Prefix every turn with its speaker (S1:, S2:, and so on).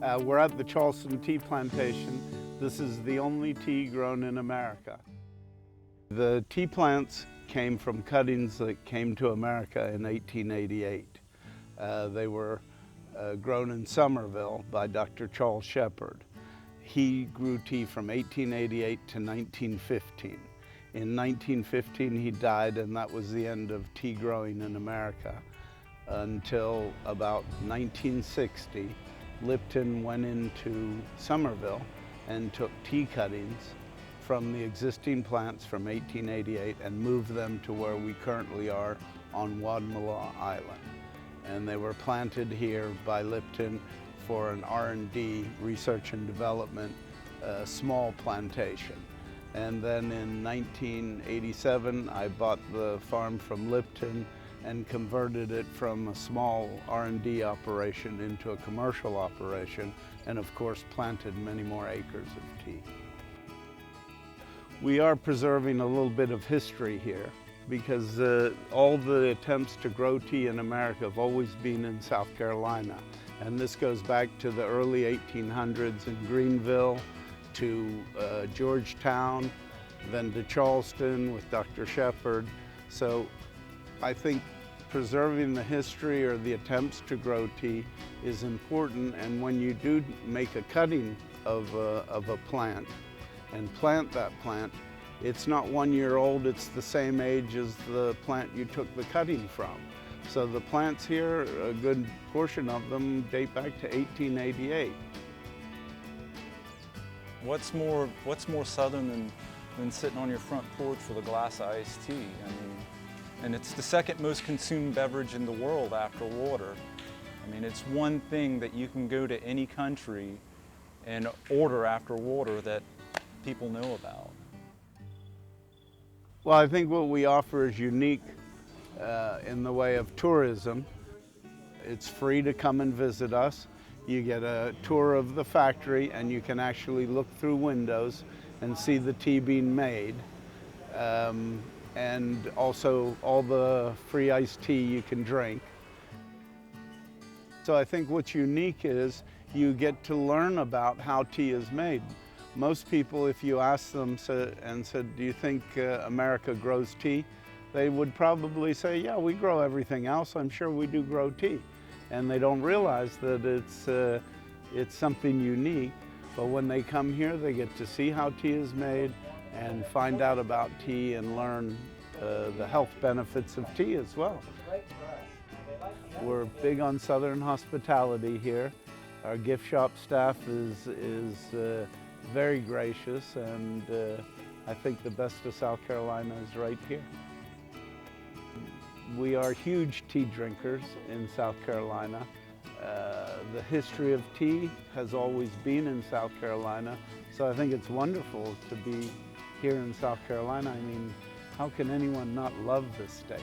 S1: We're at the Charleston Tea Plantation. This is the only tea grown in America. The tea plants came from cuttings that came to America in 1888. They were grown in Somerville by Dr. Charles Shepherd. He grew tea from 1888 to 1915. In 1915 he died, and that was the end of tea growing in America until about 1960. Lipton went into Somerville and took tea cuttings from the existing plants from 1888 and moved them to where we currently are on Wadmalaw Island. And they were planted here by Lipton for an R&D, research and development, small plantation. And then in 1987, I bought the farm from Lipton and converted it from a small R&D operation into a commercial operation, and of course planted many more acres of tea. We are preserving a little bit of history here because all the attempts to grow tea in America have always been in South Carolina. And this goes back to the early 1800s in Greenville, to Georgetown, then to Charleston with Dr. Shepherd. So I think preserving the history or the attempts to grow tea is important, and when you do make a cutting of a plant and plant that plant, it's not 1 year old, it's the same age as the plant you took the cutting from. So the plants here, a good portion of them date back to 1888.
S2: What's more southern than sitting on your front porch with a glass of iced tea? I mean, and it's the second most consumed beverage in the world after water. I mean, it's one thing that you can go to any country and order after water that people know about.
S1: Well, I think what we offer is unique in the way of tourism. It's free to come and visit us. You get a tour of the factory and you can actually look through windows and see the tea being made. And also all the free iced tea you can drink. So I think what's unique is you get to learn about how tea is made. Most people, if you ask them and said, do you think America grows tea? They would probably say, yeah, we grow everything else. I'm sure we do grow tea. And they don't realize that it's something unique. But when they come here, they get to see how tea is made and find out about tea and learn the health benefits of tea as well. We're big on Southern hospitality here. Our gift shop staff is very gracious, and I think the best of South Carolina is right here. We are huge tea drinkers in South Carolina. The history of tea has always been in South Carolina, so I think it's wonderful to be here in South Carolina. I mean, how can anyone not love this state?